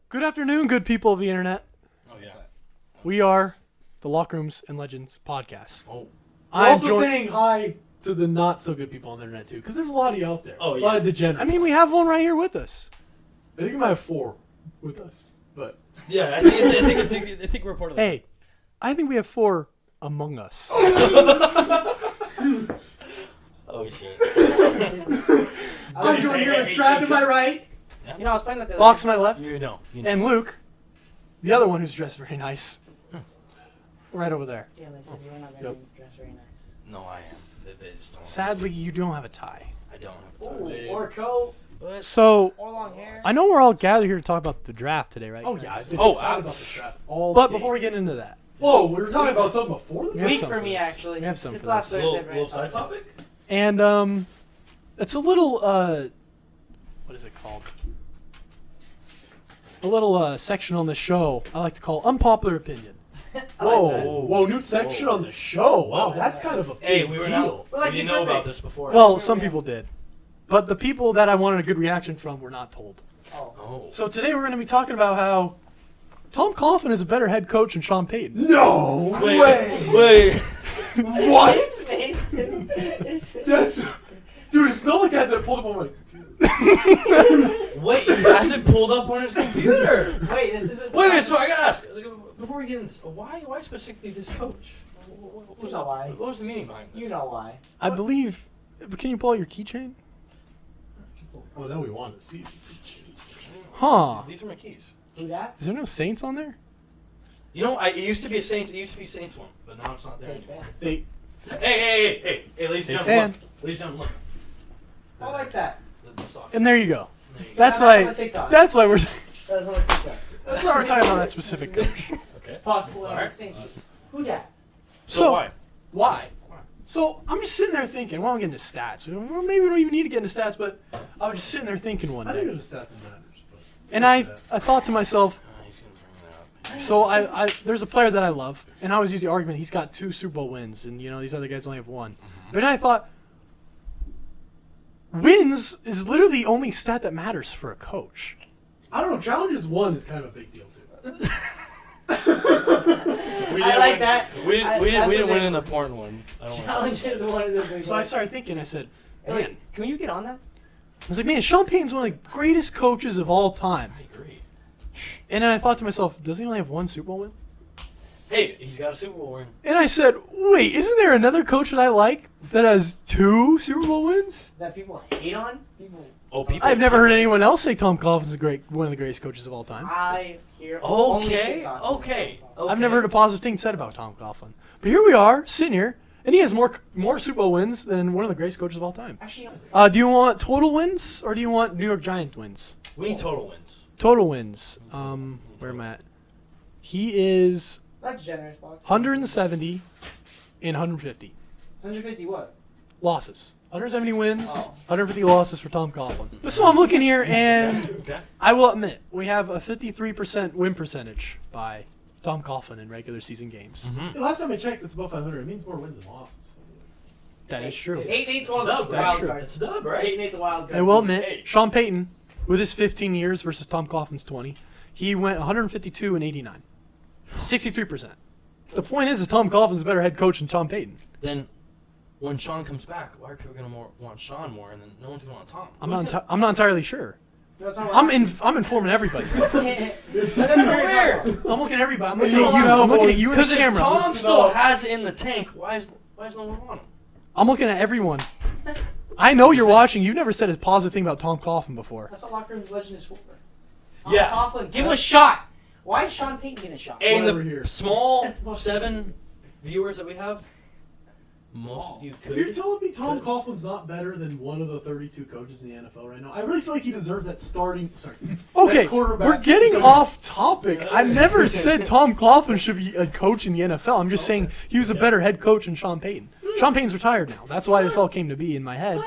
Good afternoon, good people of the internet. Oh, yeah. We are the Locker Rooms and Legends podcast. Oh. I'm also saying hi to the not so good people on the internet too, because there's a lot of you out there. Oh, A yeah. lot of degenerates. I mean, we have one right here with us. I think we might have 4 with us, but Yeah, I think we're part of Hey, I think we have 4 among us. Oh, shit. I'm joined here with Trav to my right. You know, I was playing that the other Box day. to my left. You know. And Luke, the other one who's dressed very nice. Right over there. Yeah, they said you were not going to Nope. dress very nice. No, I am. They just don't. Sadly, you don't have a tie. I don't have time. Ooh, or a coat, But So, or long hair. I know we're all gathered here to talk about the draft today, right? Oh guys? yeah, I've been Oh, excited about this draft all But day. before we get into that, Whoa, we were talking about something before the We have Week some for for me, this. actually. We have some Since for last this. Thursday, little side topic? and it's a little what is it called? A little section on the show I like to call Unpopular Opinion. Whoa, new section on the show. Wow, that's kind of a big Hey, we were deal. not. We're like We didn't the know about perfect. this before. Well, some people did, but the people that I wanted a good reaction from were not told. Oh. Oh. So today we're going to be talking about how Tom Coughlin is a better head coach than Sean Payton. No way. Wait. What? His face, too. That's, dude. It's not like I had that pulled up on my computer. Wait, he hasn't pulled up on his computer. Wait, this isn't. Wait, so I gotta ask. Before we get into this, why specifically this coach? What was You know why. What was the meaning behind this? You know why. I believe. Can you pull out your keychain? Oh, now we want to see. Huh? These are my keys. Who that? Is there no Saints on there? You know, it used to be a Saints. It used to be Saints one, but now it's not there Fake anymore. fan. They, Hey, ladies Big and fan. gentlemen, look. Ladies and gentlemen, I like that. look. The socks. And there you go. There you go. That's Yeah, why. that's on TikTok. That's why we're. That's on TikTok. That's why we're talking about that specific coach. Okay. Popular Alright. Saints. Who that? So why? Why? So I'm just sitting there thinking. Well, I'm getting into stats. Well, maybe we don't even need to get into stats, but I was just sitting there thinking one I think day, there's a stat that matters. But and I thought to myself. He's gonna bring that up. So I there's a player that I love, and I always use the argument he's got 2 Super Bowl wins, and you know these other guys only have 1. But then I thought, wins is literally the only stat that matters for a coach. I don't know. Challenges 1 is kind of a big deal too. I like that. We I- didn't that's win what an important one. I don't Challenges one of the big So I ones. started thinking. I said, Hey, man, wait, can you get on that? I was like, man, Sean Payton's one of the greatest coaches of all time. I agree. And then I thought to myself, does he only have 1 Super Bowl win? Hey, he's got a Super Bowl ring. And I said, wait, isn't there another coach that I like that has 2 Super Bowl wins? That people hate on? People. Oh, people. I've never heard anyone else say Tom Coughlin's one of the greatest coaches of all time. I hear only shit Okay. talking. Okay. I've never heard a positive thing said about Tom Coughlin. But here we are, sitting here, and he has more Super Bowl wins than one of the greatest coaches of all time. Actually, no. Do you want total wins, or do you want New York Giants wins? We need total wins. Total wins. Where am I at? He is That's generous, Box. 170 and 150 150 what? losses. 170 wins, Oh. 150 losses for Tom Coughlin. So I'm looking here, and Okay. I will admit, we have a 53% win percentage by Tom Coughlin in regular season games. Mm-hmm. Last time I checked, it's above 500. It means more wins than losses. That is true. 8-8's one Dub, of the that's wild true. cards. It's a dub, right? 8-8's a wild card. I will too. admit, Hey. Sean Payton, with his 15 years versus Tom Coughlin's 20, he went 152 and 89. 63%. The point is that Tom Coughlin's a better head coach than Tom Payton. Then, when Sean comes back, why are people gonna want Sean more, and then no one's gonna want Tom? I'm not entirely sure. No, it's not I'm informing everybody. That's weird. I'm looking at everybody. I'm looking You at you. know, I'm looking at you in the Because if camera. Tom Listen still up. has it in the tank, why is no one want him? I'm looking at everyone. I know you're watching. You've never said a positive thing about Tom Coughlin before. That's what Locker Room's legend is for. Yeah. Coughlin, give him a shot. Why is Sean Payton getting a shot? And Whatever the here. small That's most- 7 viewers that we have, most of you So you're could. telling me Tom Could. Coughlin's not better than one of the 32 coaches in the NFL right now? I really feel like he deserves that starting. Sorry. Okay, that quarterback. we're getting Sorry. off topic. I've never said Tom Coughlin should be a coach in the NFL. I'm just saying he was a better head coach than Sean Payton. Sean Payton's retired now. That's why this all came to be in my head.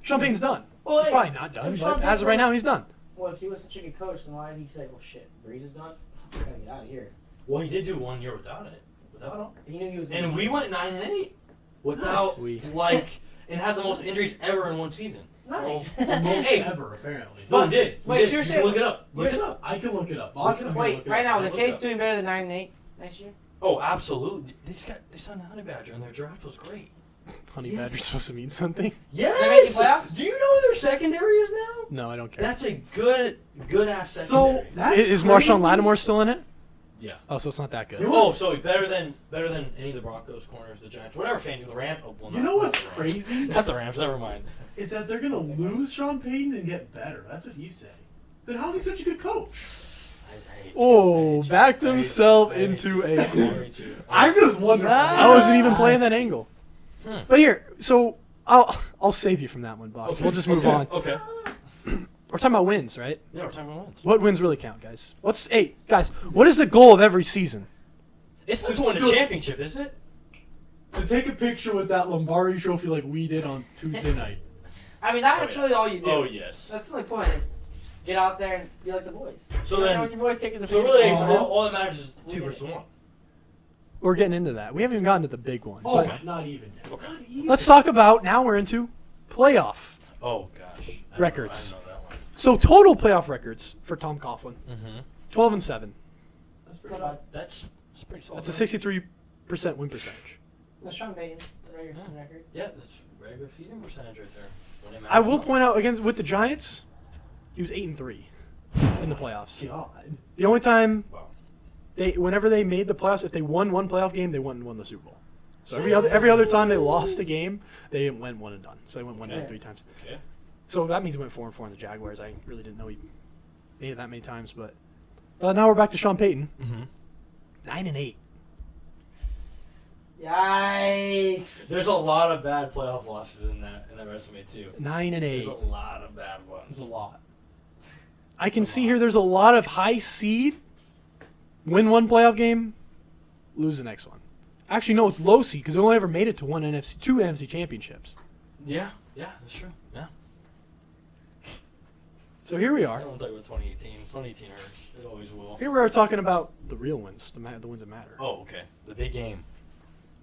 Sean Payton's done. Well, He's hey, probably not done, if Sean but Payton as of right was- now, he's done. Well, if he was such a good coach, then why did he say, "Well, shit, Breeze is done. I gotta get out of here." Well, he did do 1 year without it. Without him. He knew he was. And we went 9-8 without We- and had the most injuries ever in one season. Nice. The most Hey. ever, apparently. No, we did. We Wait, did. so you're You saying- can look it up. Look it up. I can look it up. Wait, right now, they say it's doing better than 9-8 next year. Oh, absolutely. They signed a Honey Badger, and their draft was great. Honey Yeah. Badger's supposed to mean something. Yes. They're making playoffs? Do you know what their secondary is now? No, I don't care. That's a good ass So secondary. that's Is Marshawn crazy. Lattimore still in it? Yeah. Oh, so it's not that good. It Oh, was- so better than any of the Broncos corners, the Giants, whatever fan you the Rams. Oh, well, You not- know what's not the Rams. crazy? Not the Rams. Never mind. Is that they're gonna lose Sean Payton and get better. That's what he's saying. Then how's he such a good coach? I hate you. Oh, I hate you. backed I hate himself you. I hate into you. a I corner. hate you. I'm just wondering. I wasn't even playing that angle. Hmm. But here, so I'll save you from that one, boss. Okay, We'll just move okay, on. Okay. We're talking about wins, right? Yeah, we're talking about wins. What wins really count, guys? Guys, what is the goal of every season? It's not to win a championship, is it? To take a picture with that Lombardi trophy like we did on Tuesday night. I mean, that's really all you do. Oh yes. That's the only point is get out there and be like the boys. So Get out then- there with your boys taking the So really, Uh-huh. all that matters is 2 versus 1. We're getting into that. We haven't even gotten to the big one. Oh, But not even. Okay. Not even. let's talk about, now we're into playoff. Oh gosh. Records. I know that one. So total playoff records for Tom Coughlin, Mm-hmm. 12-7. That's pretty Not bad. bad. That's pretty solid. That's a 63% win percentage. That's Sean Payton's regular season record. Yeah, that's regular season percentage right there. When it I matters will most. point out with the Giants, he was 8-3 in the playoffs. God. The only time Wow. whenever they made the playoffs, if they won one playoff game, they won the Super Bowl. So every other time they lost a game, they went one and done. So they went 1 and Okay. 3 times. Okay. So that means he went 4-4 in the Jaguars. I really didn't know he made it that many times, but now we're back to Sean Payton, Mm-hmm. 9-8. Yikes. There's a lot of bad playoff losses in that resume too. 9-8. There's a lot of bad There's ones. a lot. I can see here there's a lot of high seed, win one playoff game, lose the next one. Actually, no, it's low seed because they only ever made it to two NFC championships. Yeah, that's true. Yeah. So here we I are. don't talk about 2018. 2018 hurts. It always will. Here we are talking about the real wins, the wins that matter. Oh, okay. The big game.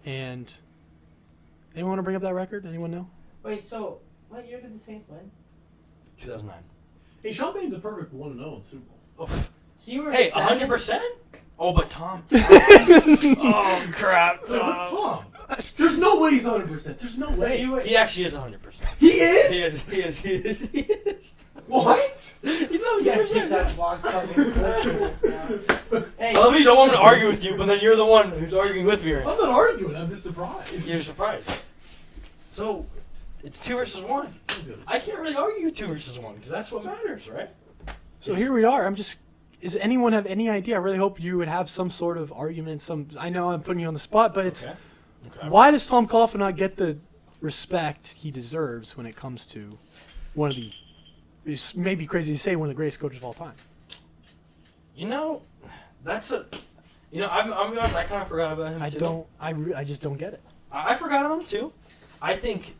And anyone want to bring up that record? Anyone know? Wait, so what year did the Saints win? 2009. Hey, Sean Payton's a perfect 1-0 in Super Bowl. Oh. So you were Hey, 7? 100%? Oh, but Tom. Oh, crap. So what's Tom. Tom? There's no way he's 100%. There's no So way. you were, He actually is 100%. He is? He is. What? He's you got 100%. TikTok vlogs fucking butchering this now. Hey, I love you don't want me to argue with you, but then you're the one who's arguing with me right now. I'm not arguing. I'm just surprised. You're surprised. So, it's 2 versus 1. I can't really argue 2 versus 1 because that's what matters, right? So here we are. Does anyone have any idea? I really hope you would have some sort of argument. I know I'm putting you on the spot, but it's Okay. why does Tom Coughlin not get the respect he deserves when it comes to one of the, it's maybe crazy to say, one of the greatest coaches of all time? You know, that's a. You know, I'm honest, I kind of forgot about him too. I just don't get it. I forgot about him too. I think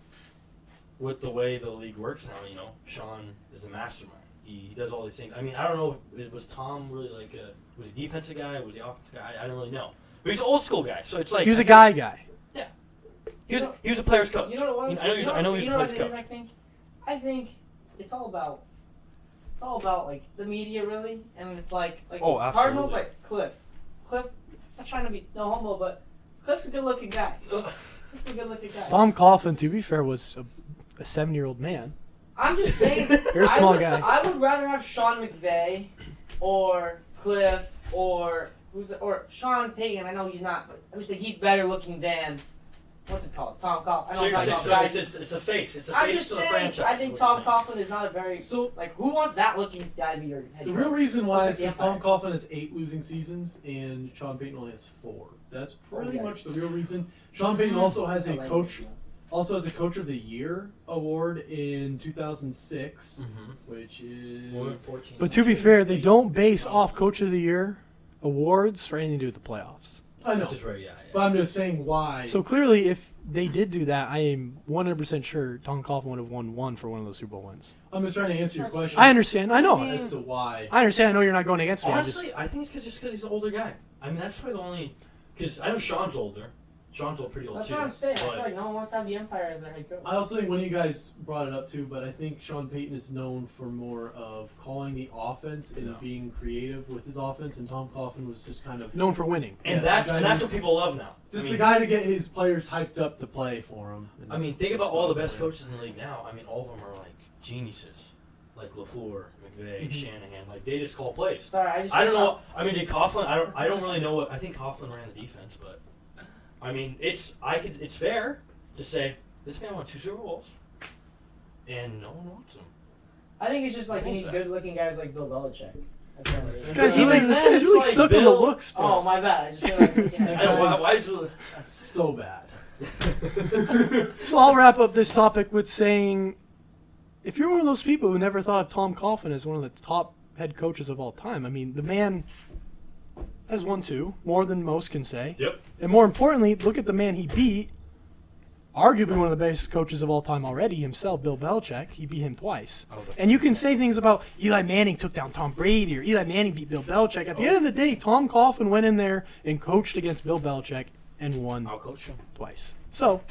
with the way the league works now, you know, Sean is the mastermind. He does all these things. I mean, I don't know if was Tom really like was he defensive guy, was he offensive guy? I don't really know. But he's an old school guy, so it's like He was a guy. Yeah. He was a player's coach. you know what it was? I know he was you a know what player's it is, coach. I think it's all about like the media really, and it's like Oh, Cardinals absolutely. like Cliff, not trying to be no homo, but Cliff's a good looking guy. He's a good looking guy. Tom Coughlin, to be fair, was a 7-year-old man. I'm just saying. You're a small I would, guy. I would rather have Sean McVay or Cliff or Sean Payton. I know he's not, but I'm just saying he's better looking than what's it called? Tom Coughlin. I So know you're I'm talking saying about guys. it's a face. It's a I'm face just to the saying. franchise. I think is what Tom you're saying. Coughlin is not a very So like who wants that looking guy to be your head the coach? real reason why Looks is like because the Tom Empire. Coughlin has 8 losing seasons and Sean Payton only has 4. That's pretty Oh, much the yikes. real reason. Sean Payton also has a Like, coach of the year award in 2006, which is More than 14. But to be fair, they don't base off Coach of the Year awards for anything to do with the playoffs. I know, Which is right, yeah. but I'm just saying why. So clearly, if they did do that, I am 100% sure Tom Coughlin would have won one for one of those Super Bowl wins. I'm just trying to answer your question. I understand. I know. as to why. I understand. I know you're not going against me. Honestly, I think it's just because he's an older guy. I mean, that's probably the only. Because I know Sean's older. Sean's pretty old That's too. what I'm saying. I but- feel like no one wants to have the Empire as their head coach. I also think one of you guys brought it up too, but I think Sean Payton is known for more of calling the offense and Yeah. being creative with his offense, and Tom Coughlin was just kind of Known for winning. And Yeah, that's what people love now. just I mean, the guy to get his players hyped up to play for him. And I mean, think about all the best coaches in the league now. I mean, all of them are like geniuses, like LaFleur, McVay, Shanahan. Like they just call plays. Sorry, I just. I don't know. I mean, did Coughlin? I don't really know what. I think Coughlin ran the defense, but I mean, it's fair to say this man won 2 Super Bowls, and no one wants him. I think it's just like you What's need that? good-looking guys like Bill Belichick. That's what it is. This guy's Even really, this then, guy's it's really like stuck in the Bill- looks. Oh my bad. I just feel like we can't. I don't, why is the, That's so bad. So I'll wrap up this topic with saying, if you're one of those people who never thought of Tom Coughlin as one of the top head coaches of all time, I mean, the man has won 2, more than most can say. Yep. And more importantly, look at the man he beat, arguably one of the best coaches of all time already himself, Bill Belichick. He beat him twice. Oh, And you can say things about Eli Manning took down Tom Brady or Eli Manning beat Bill Belichick. At the end of the day, Tom Coughlin went in there and coached against Bill Belichick and won I'll coach him. twice. So,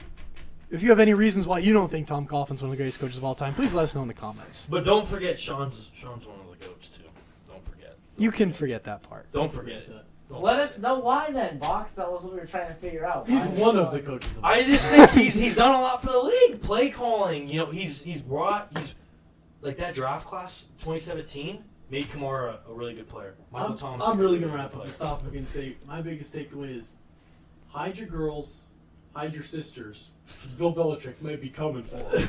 if you have any reasons why you don't think Tom Coughlin's one of the greatest coaches of all time, please let us know in the comments. But don't forget, Sean's one of the goats too. Don't forget. You can forget that part. Don't forget it. Don't Let forget us know why then, Box. That was what we were trying to figure out. He's Why- one of the coaches. Of I just think he's done a lot for the league. Play calling, he's like that draft class 2017 made Kamara a really good player. Michael Thomas. I'm really gonna a wrap good up this player. topic and say my biggest takeaway is hide your girls, hide your sisters, because Bill Belichick might be coming for them.